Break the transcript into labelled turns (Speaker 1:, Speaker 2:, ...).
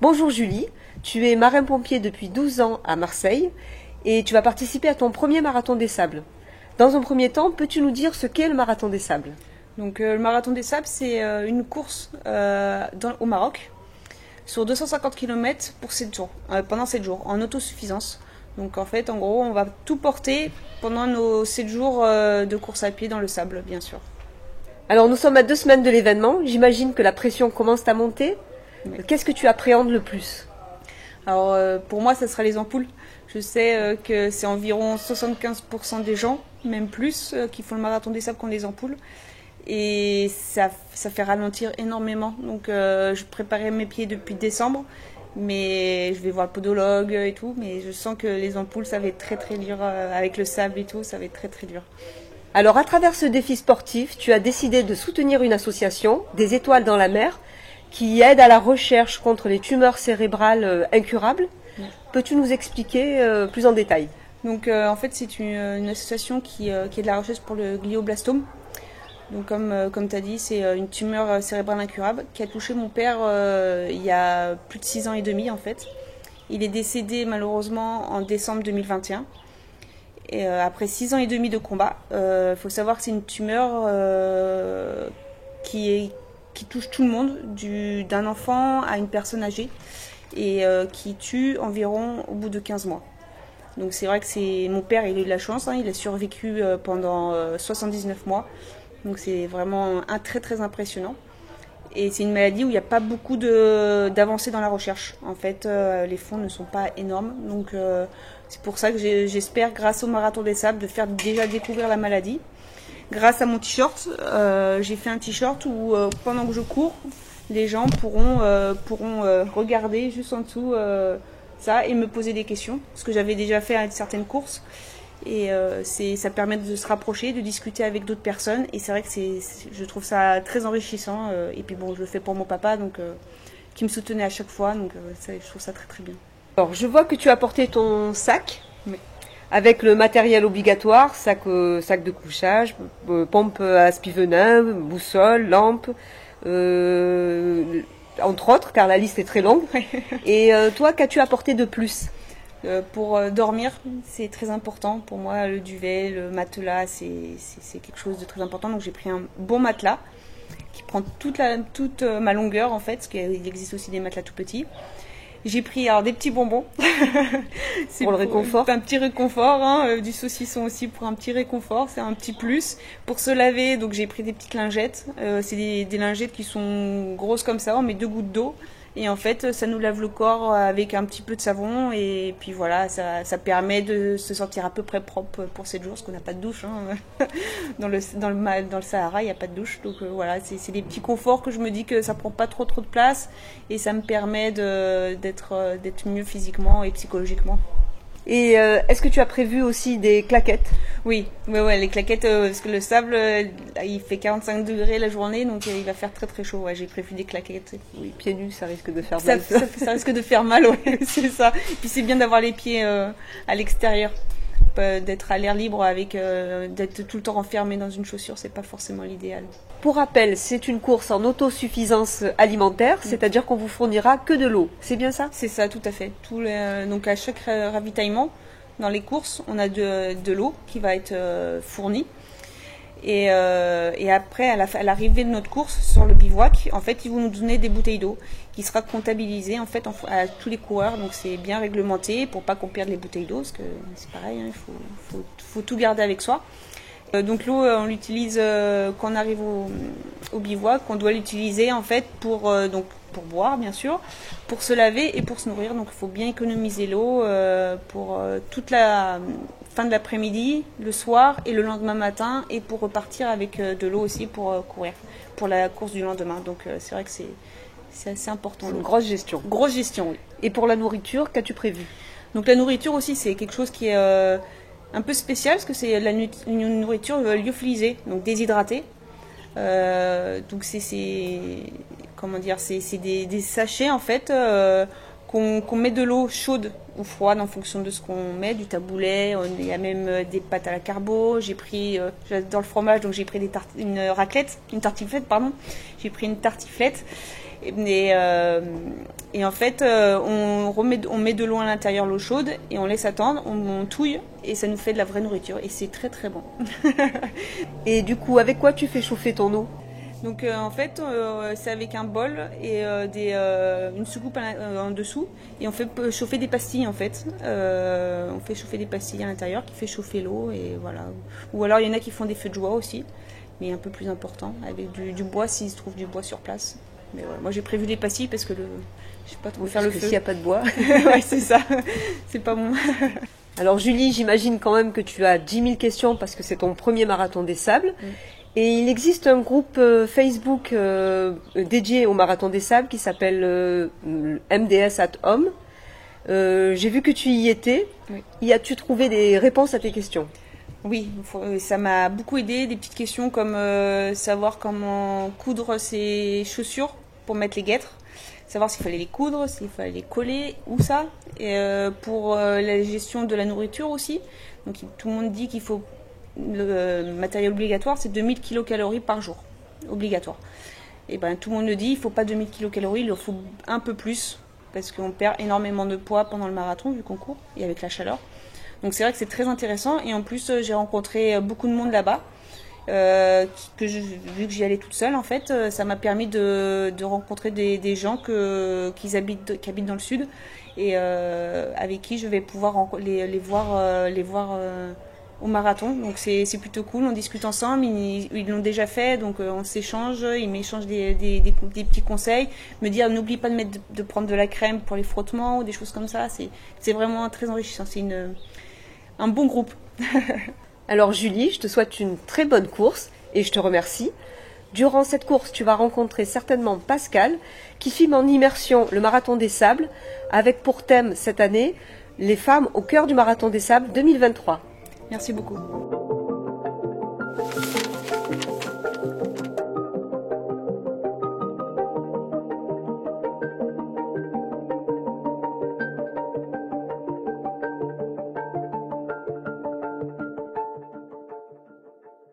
Speaker 1: Bonjour Julie, tu es marin-pompier depuis 12 ans à Marseille et tu vas participer à ton premier marathon des sables. Dans un premier temps, peux-tu nous dire ce qu'est le marathon des sables?
Speaker 2: Donc le marathon des sables, c'est une course au Maroc sur 250 km pour 7 jours, pendant 7 jours, en autosuffisance. Donc en fait, en gros, on va tout porter pendant nos 7 jours de course à pied dans le sable, bien sûr.
Speaker 1: Alors nous sommes à 2 semaines de l'événement, j'imagine que la pression commence à monter.
Speaker 2: Oui.
Speaker 1: Qu'est-ce que tu appréhendes le plus?
Speaker 2: Alors pour moi, ça sera les ampoules. Je sais que c'est environ 75% des gens, même plus, qui font le marathon des sables qui ont des ampoules. Et ça fait ralentir énormément. Donc je préparais mes pieds depuis décembre, mais je vais voir le podologue et tout. Mais je sens que les ampoules, ça va être très très dur avec le sable et tout, ça va être très très dur.
Speaker 1: Alors à travers ce défi sportif, tu as décidé de soutenir une association, Des Étoiles dans la mer, qui aide à la recherche contre les tumeurs cérébrales incurables.
Speaker 2: Oui.
Speaker 1: Peux-tu nous expliquer plus en détail?
Speaker 2: Donc en fait c'est une association qui est de la recherche pour le glioblastome. Donc comme tu as dit, c'est une tumeur cérébrale incurable qui a touché mon père il y a plus de 6 ans et demi en fait. Il est décédé malheureusement en décembre 2021. Et après 6 ans et demi de combat, faut savoir que c'est une tumeur qui touche tout le monde, d'un enfant à une personne âgée, et qui tue environ au bout de 15 mois. Donc c'est vrai que mon père, il a eu de la chance, il a survécu pendant 79 mois. Donc c'est vraiment très très impressionnant. Et c'est une maladie où il n'y a pas beaucoup d'avancées dans la recherche. En fait, les fonds ne sont pas énormes. Donc c'est pour ça que j'espère, grâce au Marathon des Sables, de faire déjà découvrir la maladie. Grâce à mon t-shirt, j'ai fait un t-shirt où pendant que je cours, les gens pourront regarder juste en dessous ça et me poser des questions. Ce que j'avais déjà fait à certaines courses. Et ça permet de se rapprocher, de discuter avec d'autres personnes. Et c'est vrai que je trouve ça très enrichissant. Et puis bon, je le fais pour mon papa, donc qui me soutenait à chaque fois. Donc je trouve ça très très bien.
Speaker 1: Alors je vois que tu as porté ton sac.
Speaker 2: Oui.
Speaker 1: Avec le matériel obligatoire, sac de couchage, pompe à spi-venin, boussole, lampe, entre autres, car la liste est très longue. Et toi, qu'as-tu apporté de plus?
Speaker 2: Pour dormir, c'est très important. Pour moi, le duvet, le matelas, c'est quelque chose de très important. Donc j'ai pris un bon matelas qui prend toute ma longueur en fait, parce qu'il existe aussi des matelas tout petits. J'ai pris des petits bonbons.
Speaker 1: C'est pour le réconfort.
Speaker 2: Un petit réconfort, du saucisson aussi pour un petit réconfort, c'est un petit plus. Pour se laver, donc j'ai pris des petites lingettes. C'est des lingettes qui sont grosses comme ça, on met 2 gouttes d'eau. Et en fait, ça nous lave le corps avec un petit peu de savon. Et puis voilà, ça permet de se sentir à peu près propre pour 7 jours, parce qu'on n'a pas de douche. Dans le Sahara, il n'y a pas de douche. Donc voilà, c'est des petits conforts que je me dis que ça prend pas trop de place. Et ça me permet d'être mieux physiquement et psychologiquement.
Speaker 1: Et est-ce que tu as prévu aussi des claquettes?
Speaker 2: Oui, les claquettes, parce que le sable, il fait 45 degrés la journée, donc il va faire très très chaud. Ouais, j'ai prévu des claquettes.
Speaker 1: Oui, pieds nus, ça risque de faire mal.
Speaker 2: Ça risque de faire mal, ouais, c'est ça. Puis c'est bien d'avoir les pieds à l'extérieur, d'être à l'air libre d'être tout le temps enfermé dans une chaussure, c'est pas forcément l'idéal.
Speaker 1: Pour rappel, c'est une course en autosuffisance alimentaire, c'est-à-dire qu'on vous fournira que de l'eau. C'est bien ça?
Speaker 2: C'est ça, tout à fait. Donc à chaque ravitaillement dans les courses, on a de l'eau qui va être fournie. Et après, à l'arrivée de notre course sur le bivouac, en fait, ils vont nous donner des bouteilles d'eau qui sera comptabilisée en fait à tous les coureurs. Donc c'est bien réglementé pour pas qu'on perde les bouteilles d'eau, parce que c'est pareil, il faut tout garder avec soi. Donc l'eau, on l'utilise quand on arrive au bivouac. On doit l'utiliser en fait pour boire bien sûr, pour se laver et pour se nourrir. Donc il faut bien économiser l'eau pour toute la fin de l'après-midi, le soir et le lendemain matin, et pour repartir avec de l'eau aussi pour courir, pour la course du lendemain. Donc c'est vrai que c'est assez important.
Speaker 1: C'est une grosse gestion.
Speaker 2: Grosse gestion, oui.
Speaker 1: Et pour la nourriture, qu'as-tu prévu?
Speaker 2: Donc la nourriture aussi, c'est quelque chose qui est un peu spécial, parce que c'est une nourriture lyophilisée, donc déshydratée. Donc comment dire, c'est des sachets en fait qu'on met de l'eau chaude ou froide en fonction de ce qu'on met, du taboulet. Il y a même des pâtes à la carbo. J'adore le fromage, donc j'ai pris une tartiflette, pardon. J'ai pris une tartiflette. Et en fait, on met de l'eau à l'intérieur, l'eau chaude, et on laisse attendre, on touille, et ça nous fait de la vraie nourriture. Et c'est très très bon.
Speaker 1: Et du coup, avec quoi tu fais chauffer ton eau?
Speaker 2: Donc en fait, c'est avec un bol et une soucoupe en dessous, et on fait chauffer des pastilles en fait. On fait chauffer des pastilles à l'intérieur qui fait chauffer l'eau, et voilà. Ou alors il y en a qui font des feux de joie aussi, mais un peu plus important, avec du bois s'il se trouve du bois sur place. Mais voilà, moi j'ai prévu des pastilles parce que je sais pas trop faire le feu.
Speaker 1: S'il n'y a pas de bois.
Speaker 2: Ouais, c'est ça. C'est pas bon.
Speaker 1: Alors Julie, j'imagine quand même que tu as 10 000 questions parce que c'est ton premier marathon des sables. Et il existe un groupe Facebook dédié au Marathon des Sables qui s'appelle MDS at Home. J'ai vu que tu y étais.
Speaker 2: Oui.
Speaker 1: Y as-tu trouvé des réponses à tes questions?
Speaker 2: Oui, ça m'a beaucoup aidé. Des petites questions comme savoir comment coudre ses chaussures pour mettre les guêtres, savoir s'il fallait les coudre, s'il fallait les coller, où ça. Et pour la gestion de la nourriture aussi. Donc tout le monde dit qu'il faut... Le matériel obligatoire, c'est 2000 kilocalories par jour, obligatoire. Et ben tout le monde le dit, il faut pas 2000 kilocalories, il en faut un peu plus, parce qu'on perd énormément de poids pendant le marathon, vu qu'on court, et avec la chaleur. Donc c'est vrai que c'est très intéressant, et en plus j'ai rencontré beaucoup de monde là-bas, vu que j'y allais toute seule, en fait, ça m'a permis de rencontrer des gens qui habitent dans le sud, et avec qui je vais pouvoir les voir au marathon. Donc c'est plutôt cool, on discute ensemble, ils l'ont déjà fait, donc on s'échange, ils m'échangent des petits conseils, me dire n'oublie pas de prendre de la crème pour les frottements ou des choses comme ça. C'est vraiment très enrichissant, c'est un bon groupe.
Speaker 1: Alors Julie, je te souhaite une très bonne course et je te remercie. Durant cette course, tu vas rencontrer certainement Pascal qui filme en immersion le Marathon des Sables avec pour thème cette année les femmes au cœur du Marathon des Sables 2023.
Speaker 2: Merci beaucoup.